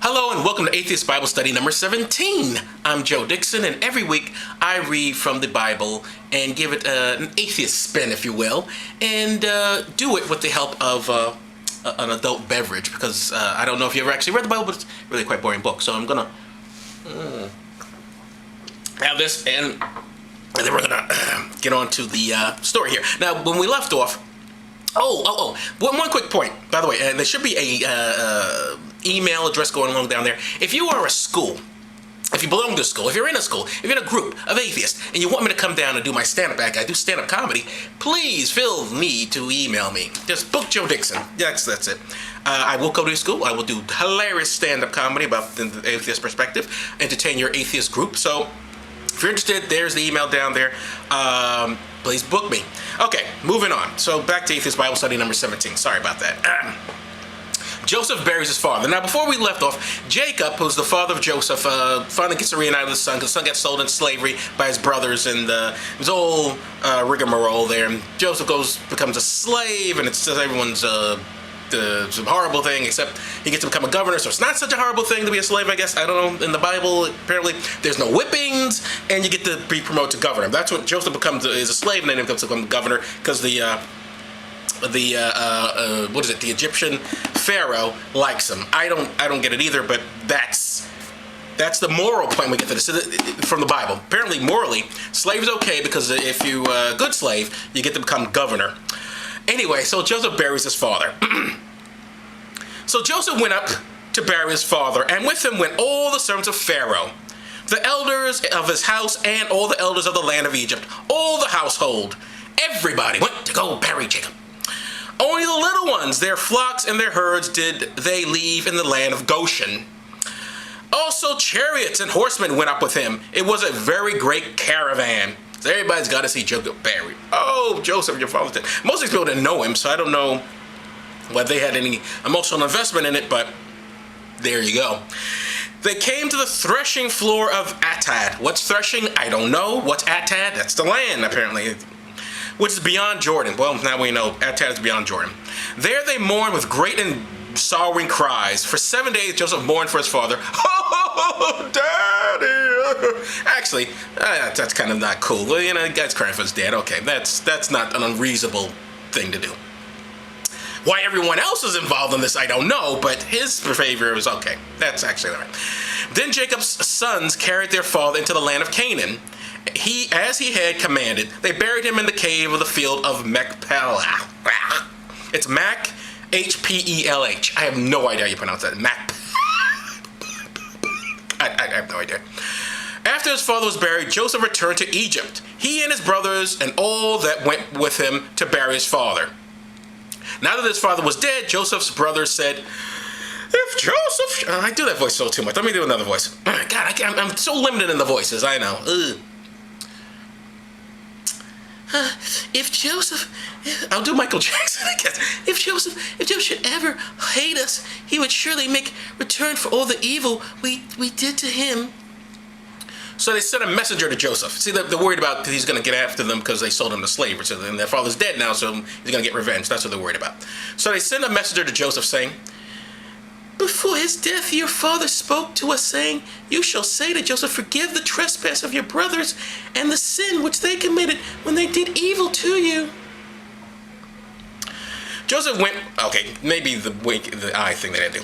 Hello and welcome to Atheist Bible Study number 17. I'm Joe Dixon, and every week I read from the Bible and give it an atheist spin, if you will, and do it with the help of an adult beverage, because I don't know if you ever actually read the Bible, but it's really quite a boring book. So I'm going to have this, and then we're going to get on to the story here. Now, when we left off, one quick point, by the way, and there should be a email address going along down there. If you are a school, if you belong to a school, if you're in a school, if you're in a group of atheists, and you want me to come down and do my stand-up act, I do stand-up comedy, please feel me to email me. Just book Joe Dixon. That's it. I will go to your school. I will do hilarious stand-up comedy about the atheist perspective, entertain your atheist group. So if you're interested, there's the email down there. Please book me. Okay, moving on. So back to Atheist Bible Study number 17. Sorry about that. Joseph buries his father. Now, before we left off, Jacob, who's the father of Joseph, finally gets a reunited with his son, because the son gets sold into slavery by his brothers, and there's all rigmarole there. And Joseph becomes a slave, and it's just everyone's some horrible thing, except he gets to become a governor, so it's not such a horrible thing to be a slave, I guess. I don't know. In the Bible, apparently, there's no whippings, and you get to be promoted to governor. That's what Joseph becomes, is a slave, and then he becomes a governor, because the Egyptian Pharaoh likes him. I don't get it either, but that's the moral point we get to this from the Bible. Apparently, morally, slave is okay, because if you're a good slave, you get to become governor. Anyway, so Joseph buries his father. So Joseph went up to bury his father, and with him went all the servants of Pharaoh, the elders of his house, and all the elders of the land of Egypt, all the household. Everybody went to go bury Jacob. Only the little ones, their flocks and their herds, did they leave in the land of Goshen. Also chariots and horsemen went up with him. It was a very great caravan. So everybody's got to see Jacob buried. Oh, Joseph, your father's dead. Most of these people didn't know him, so I don't know whether they had any emotional investment in it, but there you go. They came to the threshing floor of Atad. What's threshing? I don't know. What's Atad? That's the land, apparently, which is beyond Jordan. Well, now we know Atad is beyond Jordan. There they mourned with great and sorrowing cries. For 7 days Joseph mourned for his father. Oh, Daddy! Actually, that's kind of not cool. Well, you know, the guy's crying for his dad. Okay, that's not an unreasonable thing to do. Why everyone else is involved in this, I don't know, but his behavior was okay. That's actually all right. Then Jacob's sons carried their father into the land of Canaan. As he had commanded, they buried him in the cave of the field of Machpelah. It's Mac, H-P-E-L-H. I have no idea how you pronounce that. Mac. I have no idea. After his father was buried, Joseph returned to Egypt, he and his brothers and all that went with him to bury his father. Now that his father was dead, Joseph's brothers said, "If Joseph..." I do that voice so too much. Let me do another voice. God, I'm so limited in the voices, I know. If Joseph... I'll do Michael Jackson, I guess. If Joseph should ever hate us, he would surely make return for all the evil we did to him. So they sent a messenger to Joseph. See, they're worried about he's going to get after them because they sold him to slavery. So their father's dead now, so he's going to get revenge. That's what they're worried about. So they sent a messenger to Joseph saying, "Before his death, your father spoke to us, saying, 'You shall say to Joseph, forgive the trespass of your brothers and the sin which they committed when they did evil to you.'" Joseph went, okay, maybe the eye thing that I do.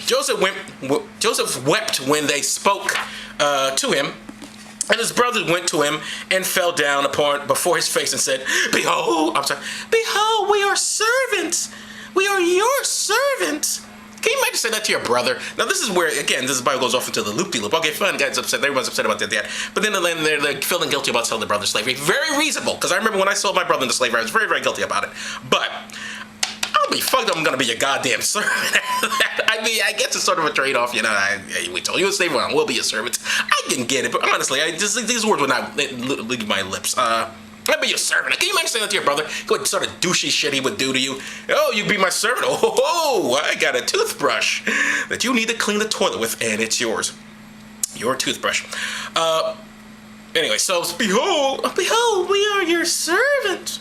Joseph wept when they spoke to him, and his brothers went to him and fell down before his face and said, behold, we are servants. We are your servants." Can you imagine saying that to your brother? Now, this is where, again, this Bible goes off into the loop-de-loop. Okay, fine, guys upset. Everyone's upset about their dad. But then they're feeling guilty about selling their brother to slavery. Very reasonable, because I remember when I sold my brother into slavery, I was very, very guilty about it. But I'll be fucked up. I'm going to be a goddamn servant. I mean, I guess it's sort of a trade-off. You know, we told you to slave, we'll be your servants. I can get it, but honestly, these words would not leave my lips. I'd be your servant. Can you imagine saying that to your brother? What sort of douchey shit he would do to you? "Oh, you be my servant. Oh, I got a toothbrush that you need to clean the toilet with, and it's yours. Your toothbrush." Anyway, so behold, we are your servant.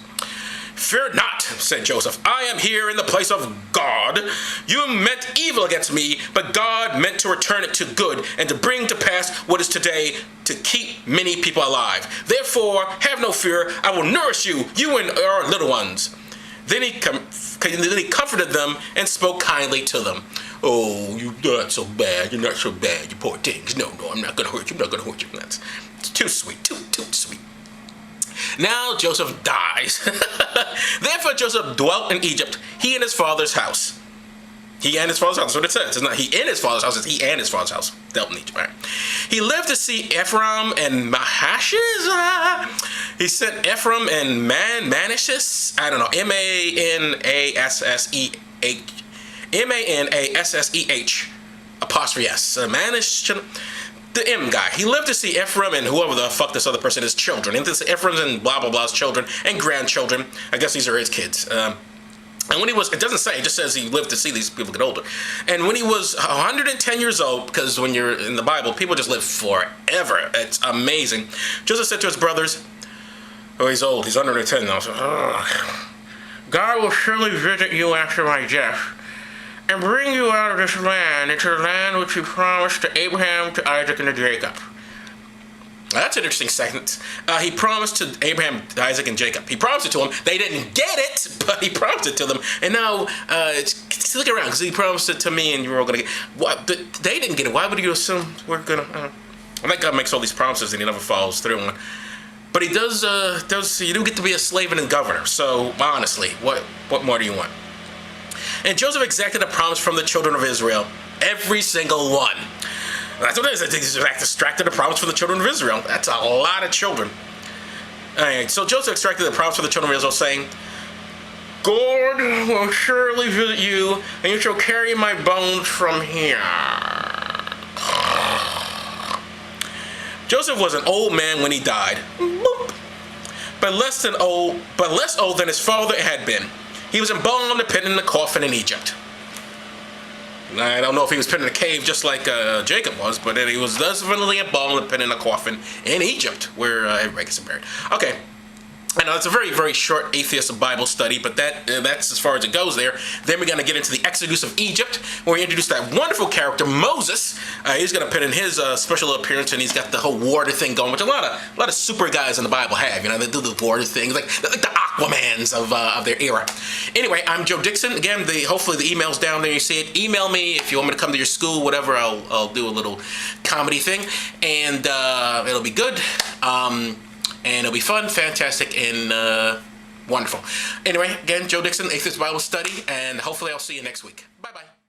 "Fear not," said Joseph. "I am here in the place of God. You meant evil against me, but God meant to return it to good and to bring to pass what is today, to keep many people alive. Therefore, have no fear. I will nourish you, you and your little ones." Then he comforted them and spoke kindly to them. "Oh, you're not so bad. You're not so bad, you poor things. No, I'm not going to hurt you. I'm not going to hurt you." That's too sweet. Too sweet. Now Joseph dies. Therefore Joseph dwelt in Egypt, he and his father's house. He and his father's house. That's what it says. It's not he in his father's house. It's he and his father's house. Dealt in Egypt. Right? He lived to see Ephraim and Manasseh. He sent Ephraim and Manasseh. I don't know. Manasseh apostrophe S. Manasseh. The M guy. He lived to see Ephraim and whoever the fuck this other person is children. And this Ephraim's and blah blah blah's children and grandchildren. I guess these are his kids. And when he was, it doesn't say, it just says he lived to see these people get older. And when he was 110 years old, because when you're in the Bible, people just live forever. It's amazing. Joseph said to his brothers, oh, he's old, he's 110 now. So, "God will surely visit you after my death and bring you out of this land into the land which he promised to Abraham, to Isaac, and to Jacob." That's an interesting sentence. He promised to Abraham, Isaac, and Jacob. He promised it to them. They didn't get it, but he promised it to them. And now, look around, because he promised it to me, and you're all going to get it. They didn't get it. Why would you assume we're going to? I think God makes all these promises, and he never follows through on. But he does. You do get to be a slave and a governor. So honestly, what more do you want? And Joseph exacted a promise from the children of Israel, every single one. That's what it is. He's extracted a promise from the children of Israel. That's a lot of children. All right, so Joseph extracted the promise from the children of Israel, saying, "God will surely visit you, and you shall carry my bones from here." Joseph was an old man when he died, but less old than his father had been. He was embalmed and put in the coffin in Egypt. I don't know if he was put in a cave just like Jacob was, but he was definitely embalmed and put in a coffin in Egypt, where everybody gets buried. Okay. I know it's a very, very short atheist Bible study, but that's as far as it goes there. Then we're going to get into the Exodus of Egypt, where we introduce that wonderful character, Moses. He's going to put in his special appearance, and he's got the whole water thing going, which a lot of super guys in the Bible have. You know, they do the water things, like the Aquamans of their era. Anyway, I'm Joe Dixon. Again, hopefully the email's down there. You see it. Email me if you want me to come to your school, whatever. I'll do a little comedy thing, and it'll be good. And it'll be fun, fantastic, and wonderful. Anyway, again, Joe Dixon, Atheist Bible Study, and hopefully I'll see you next week.